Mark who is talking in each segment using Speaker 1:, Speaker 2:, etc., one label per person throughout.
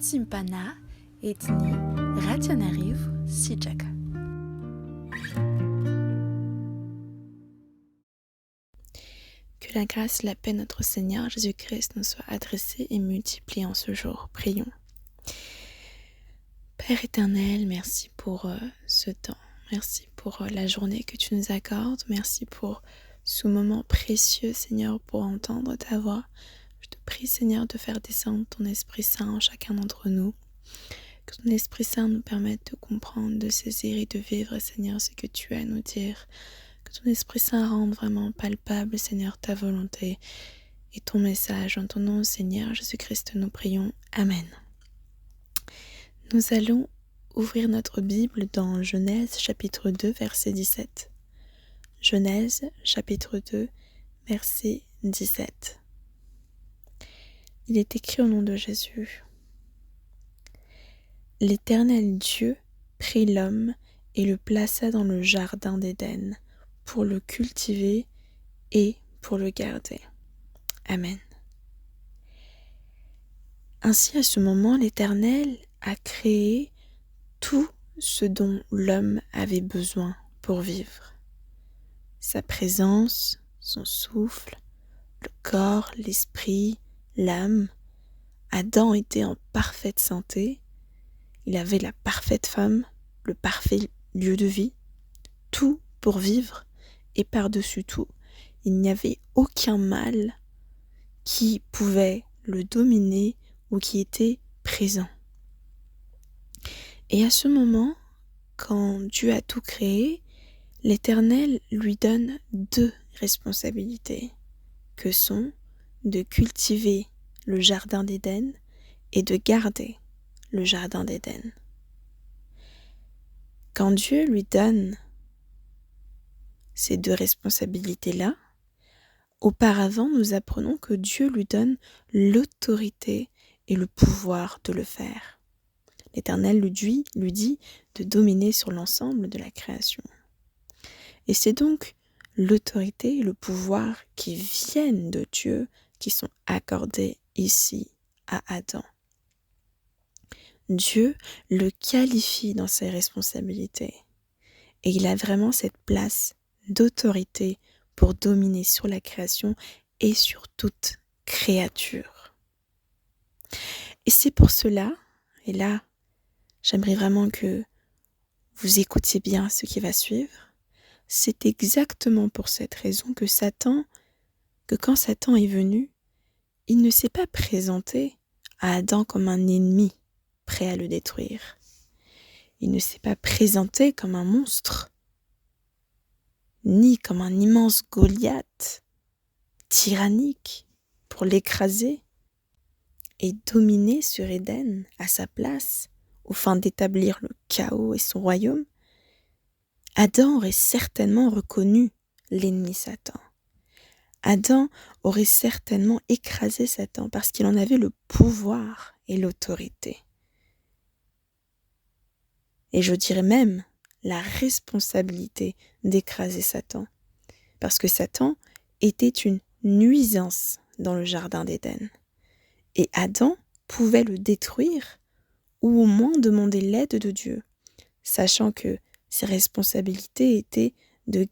Speaker 1: Simpana etni rationariv sijaka.
Speaker 2: Que la grâce et la paix de notre Seigneur Jésus-Christ nous soient adressées et multipliées en ce jour. Prions. Père éternel, merci pour ce temps. Merci pour la journée que tu nous accordes. Merci pour ce moment précieux, Seigneur, pour entendre ta voix. Je te prie, Seigneur, de faire descendre ton Esprit Saint en chacun d'entre nous. Que ton Esprit Saint nous permette de comprendre, de saisir et de vivre, Seigneur, ce que tu as à nous dire. Que ton Esprit Saint rende vraiment palpable, Seigneur, ta volonté et ton message. En ton nom, Seigneur Jésus-Christ, nous prions. Amen. Nous allons ouvrir notre Bible dans Genèse chapitre 2, verset 17. Genèse chapitre 2, verset 17. Il est écrit au nom de Jésus. L'Éternel Dieu prit l'homme et le plaça dans le jardin d'Éden pour le cultiver et pour le garder. Amen. Ainsi, à ce moment, l'Éternel a créé tout ce dont l'homme avait besoin pour vivre. Sa présence, son souffle, le corps, l'esprit, l'âme. Adam était en parfaite santé. Il avait la parfaite femme, le parfait lieu de vie, tout pour vivre, et par-dessus tout, il n'y avait aucun mal qui pouvait le dominer ou qui était présent. Et à ce moment, quand Dieu a tout créé, l'Éternel lui donne deux responsabilités, que sont de cultiver le jardin d'Éden et de garder le jardin d'Éden. Quand Dieu lui donne ces deux responsabilités-là, auparavant nous apprenons que Dieu lui donne l'autorité et le pouvoir de le faire. L'Éternel lui dit de dominer sur l'ensemble de la création. Et c'est donc l'autorité et le pouvoir qui viennent de Dieu qui sont accordés ici à Adam. Dieu le qualifie dans ses responsabilités et il a vraiment cette place d'autorité pour dominer sur la création et sur toute créature. Et c'est pour cela, et là, j'aimerais vraiment que vous écoutiez bien ce qui va suivre, c'est exactement pour cette raison que quand Satan est venu, il ne s'est pas présenté à Adam comme un ennemi prêt à le détruire. Il ne s'est pas présenté comme un monstre, ni comme un immense Goliath, tyrannique, pour l'écraser et dominer sur Éden à sa place, au fin d'établir le chaos et son royaume. Adam aurait certainement reconnu l'ennemi Satan. Adam aurait certainement écrasé Satan parce qu'il en avait le pouvoir et l'autorité. Et je dirais même la responsabilité d'écraser Satan. Parce que Satan était une nuisance dans le jardin d'Éden. Et Adam pouvait le détruire ou au moins demander l'aide de Dieu, sachant que ses responsabilités étaient de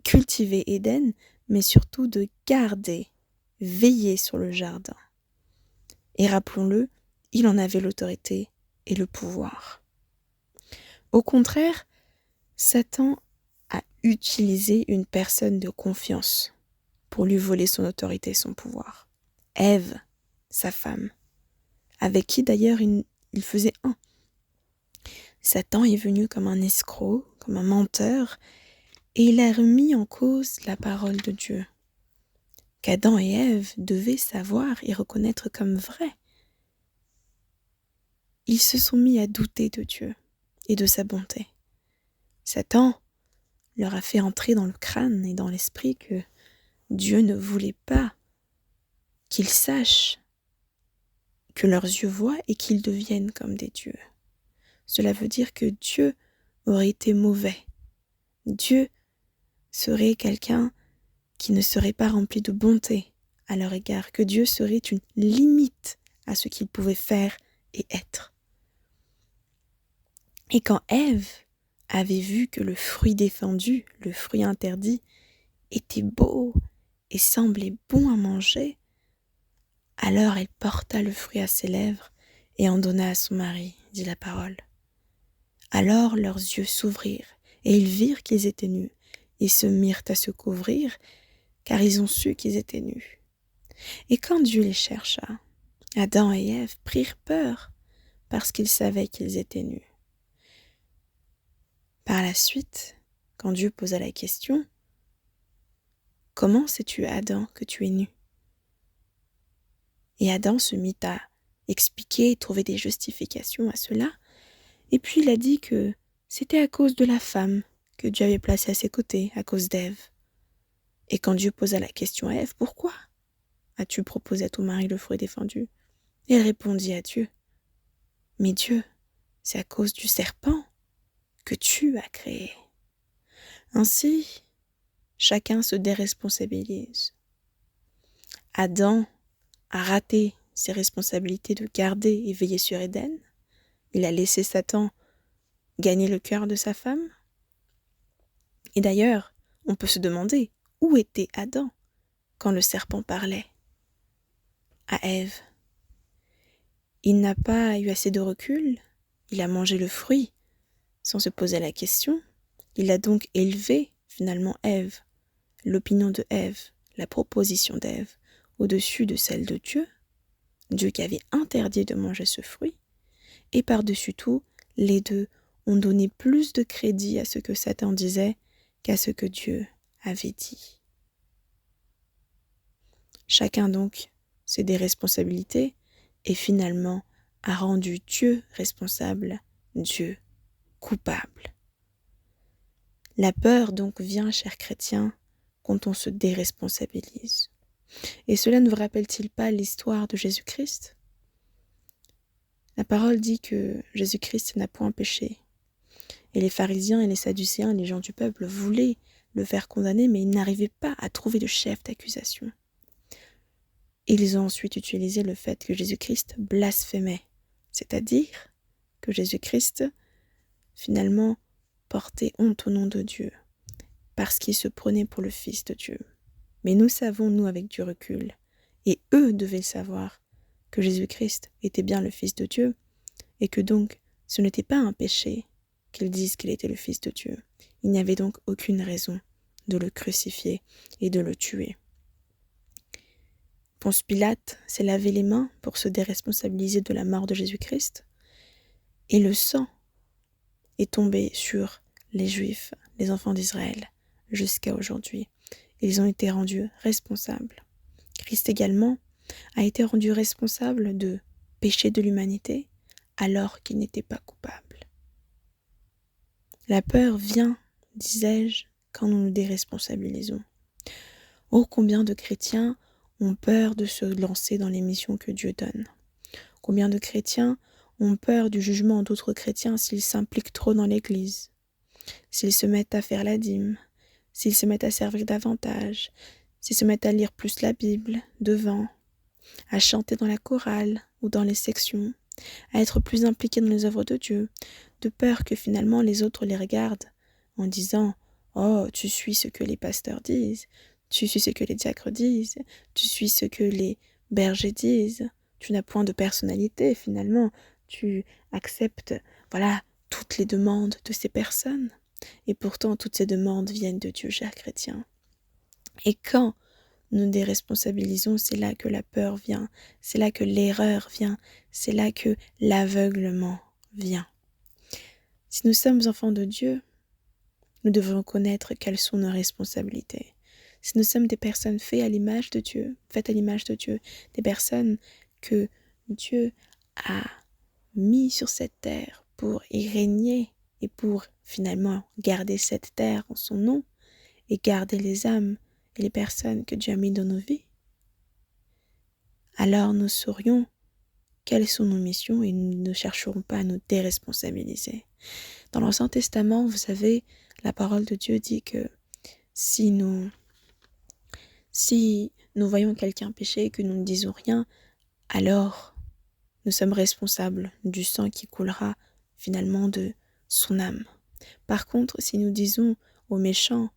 Speaker 2: cultiver Éden, mais surtout de garder, veiller sur le jardin. Et rappelons-le, il en avait l'autorité et le pouvoir. Au contraire, Satan a utilisé une personne de confiance pour lui voler son autorité et son pouvoir. Ève, sa femme, avec qui d'ailleurs il faisait un. Satan est venu comme un escroc, comme un menteur, et il a remis en cause la parole de Dieu, qu'Adam et Ève devaient savoir et reconnaître comme vrai. Ils se sont mis à douter de Dieu et de sa bonté. Satan leur a fait entrer dans le crâne et dans l'esprit que Dieu ne voulait pas qu'ils sachent, que leurs yeux voient et qu'ils deviennent comme des dieux. Cela veut dire que Dieu aurait été mauvais. Dieu serait quelqu'un qui ne serait pas rempli de bonté à leur égard, que Dieu serait une limite à ce qu'il pouvait faire et être. Et quand Ève avait vu que le fruit défendu, le fruit interdit, était beau et semblait bon à manger, alors elle porta le fruit à ses lèvres et en donna à son mari, dit la parole. Alors leurs yeux s'ouvrirent et ils virent qu'ils étaient nus. Ils se mirent à se couvrir car ils ont su qu'ils étaient nus. Et quand Dieu les chercha, Adam et Ève prirent peur parce qu'ils savaient qu'ils étaient nus. Par la suite, quand Dieu posa la question, « Comment sais-tu, Adam, que tu es nu ?» Et Adam se mit à expliquer et trouver des justifications à cela. Et puis il a dit que c'était à cause de la femme que Dieu avait placée à ses côtés, à cause d'Ève. Et quand Dieu posa la question à Ève, « Pourquoi as-tu proposé à ton mari le fruit défendu ?» Et elle répondit à Dieu, « Mais Dieu, c'est à cause du serpent que tu as créé. » Ainsi, chacun se déresponsabilise. Adam a raté ses responsabilités de garder et veiller sur Éden. Il a laissé Satan gagner le cœur de sa femme. Et d'ailleurs, on peut se demander où était Adam quand le serpent parlait à Ève. Il n'a pas eu assez de recul, il a mangé le fruit sans se poser la question. Il a donc élevé finalement Ève, l'opinion de Ève, la proposition d'Ève, au-dessus de celle de Dieu, Dieu qui avait interdit de manger ce fruit, et par-dessus tout, les deux ont donné plus de crédit à ce que Satan disait qu'à ce que Dieu avait dit. Chacun donc s'est des responsabilités et finalement a rendu Dieu responsable, Dieu coupable. La peur donc vient, chers chrétiens, quand on se déresponsabilise. Et cela ne vous rappelle-t-il pas l'histoire de Jésus-Christ ? La parole dit que Jésus-Christ n'a point péché. Et les pharisiens et les sadducéens, les gens du peuple, voulaient le faire condamner, mais ils n'arrivaient pas à trouver de chef d'accusation. Ils ont ensuite utilisé le fait que Jésus-Christ blasphémait, c'est-à-dire que Jésus-Christ, finalement, portait honte au nom de Dieu, parce qu'il se prenait pour le Fils de Dieu. Mais nous savons, nous, avec du recul, et eux devaient savoir, que Jésus-Christ était bien le Fils de Dieu, et que donc ce n'était pas un péché qu'ils disent qu'il était le Fils de Dieu. Il n'y avait donc aucune raison de le crucifier et de le tuer. Ponce Pilate s'est lavé les mains pour se déresponsabiliser de la mort de Jésus-Christ, et le sang est tombé sur les Juifs, les enfants d'Israël, jusqu'à aujourd'hui. Ils ont été rendus responsables. Christ également a été rendu responsable de péché de l'humanité alors qu'il n'était pas coupable. La peur vient, disais-je, quand nous nous déresponsabilisons. Oh, combien de chrétiens ont peur de se lancer dans les missions que Dieu donne. Combien de chrétiens ont peur du jugement d'autres chrétiens s'ils s'impliquent trop dans l'Église, s'ils se mettent à faire la dîme, s'ils se mettent à servir davantage, s'ils se mettent à lire plus la Bible devant, à chanter dans la chorale ou dans les sections, à être plus impliqués dans les œuvres de Dieu, de peur que finalement les autres les regardent en disant « Oh, tu suis ce que les pasteurs disent, tu suis ce que les diacres disent, tu suis ce que les bergers disent, tu n'as point de personnalité finalement, tu acceptes, voilà, toutes les demandes de ces personnes. » Et pourtant, toutes ces demandes viennent de Dieu, chers chrétiens. Et quand nous déresponsabilisons, c'est là que la peur vient, c'est là que l'erreur vient, c'est là que l'aveuglement vient. Si nous sommes enfants de Dieu, nous devons connaître quelles sont nos responsabilités. Si nous sommes des personnes faites à l'image de Dieu, des personnes que Dieu a mis sur cette terre pour y régner et pour finalement garder cette terre en son nom et garder les âmes et les personnes que Dieu a mis dans nos vies, alors nous saurions quelles sont nos missions et nous ne chercherons pas à nous déresponsabiliser. Dans l'Ancien Testament, vous savez, la parole de Dieu dit que si nous voyons quelqu'un pécher et que nous ne disons rien, alors nous sommes responsables du sang qui coulera finalement de son âme. Par contre, si nous disons aux méchants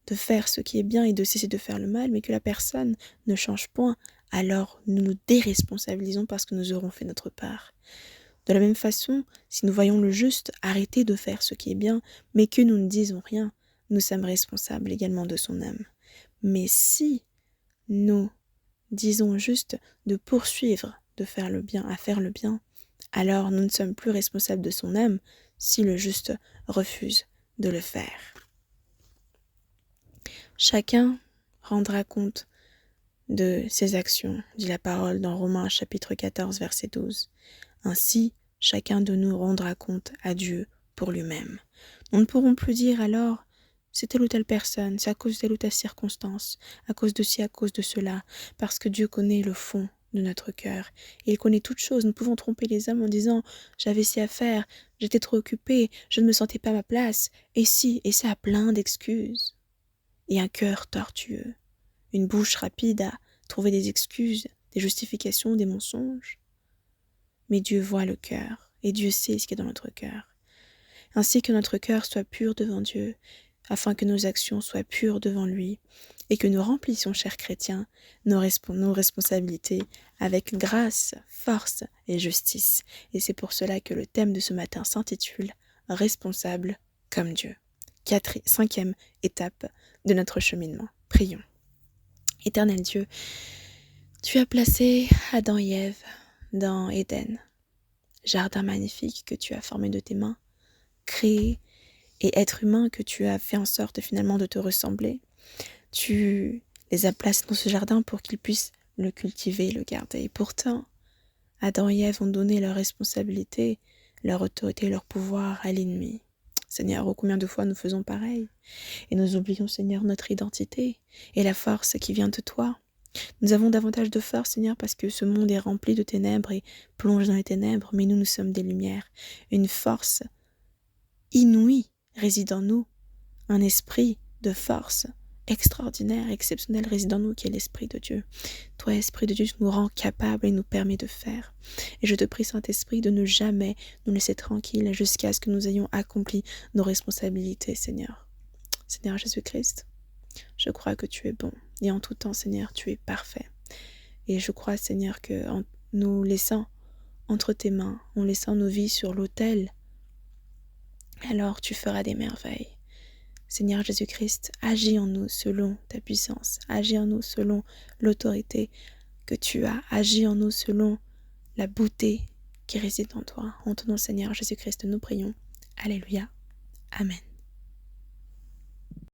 Speaker 2: de faire ce qui est bien et de cesser de faire le mal, mais que la personne ne change point, alors nous nous déresponsabilisons parce que nous aurons fait notre part. De la même façon, si nous voyons le juste arrêter de faire ce qui est bien, mais que nous ne disons rien, nous sommes responsables également de son âme. Mais si nous disons juste de poursuivre, de faire le bien, à faire le bien, alors nous ne sommes plus responsables de son âme si le juste refuse de le faire. Chacun rendra compte de ses actions, dit la parole dans Romains chapitre 14, verset 12. Ainsi, chacun de nous rendra compte à Dieu pour lui-même. Nous ne pourrons plus dire alors, c'est telle ou telle personne, c'est à cause de telle ou telle circonstance, à cause de ci, à cause de cela, parce que Dieu connaît le fond de notre cœur. Il connaît toutes choses. Nous pouvons tromper les hommes en disant, j'avais ci à faire, j'étais trop occupée, je ne me sentais pas à ma place, et si, et ça a plein d'excuses. Et un cœur tortueux, une bouche rapide à trouver des excuses, des justifications, des mensonges. Mais Dieu voit le cœur, et Dieu sait ce qui est dans notre cœur. Ainsi que notre cœur soit pur devant Dieu, afin que nos actions soient pures devant lui, et que nous remplissions, chers chrétiens, nos responsabilités avec grâce, force et justice. Et c'est pour cela que le thème de ce matin s'intitule « Responsable comme Dieu ». 5e étape de notre cheminement. Prions. Éternel Dieu, tu as placé Adam et Ève dans Éden, jardin magnifique que tu as formé de tes mains, créé, et être humain que tu as fait en sorte finalement de te ressembler. Tu les as placés dans ce jardin pour qu'ils puissent le cultiver, le garder. Et pourtant, Adam et Ève ont donné leur responsabilité, leur autorité, leur pouvoir à l'ennemi. Seigneur, ô combien de fois nous faisons pareil, et nous oublions, Seigneur, notre identité et la force qui vient de toi. Nous avons davantage de force, Seigneur, parce que ce monde est rempli de ténèbres et plonge dans les ténèbres, mais nous sommes des lumières. Une force inouïe réside en nous, un esprit de force extraordinaire, exceptionnel réside en nous, qui est l'Esprit de Dieu. Toi, Esprit de Dieu, tu nous rends capables et nous permets de faire. Et je te prie, Saint-Esprit, de ne jamais nous laisser tranquilles jusqu'à ce que nous ayons accompli nos responsabilités, Seigneur. Seigneur Jésus-Christ, je crois que tu es bon. Et en tout temps, Seigneur, tu es parfait. Et je crois, Seigneur, que en nous laissant entre tes mains, en laissant nos vies sur l'autel, alors tu feras des merveilles. Seigneur Jésus-Christ, agis en nous selon ta puissance, agis en nous selon l'autorité que tu as, agis en nous selon la beauté qui réside en toi. En ton nom, Seigneur Jésus-Christ, nous prions. Alléluia. Amen.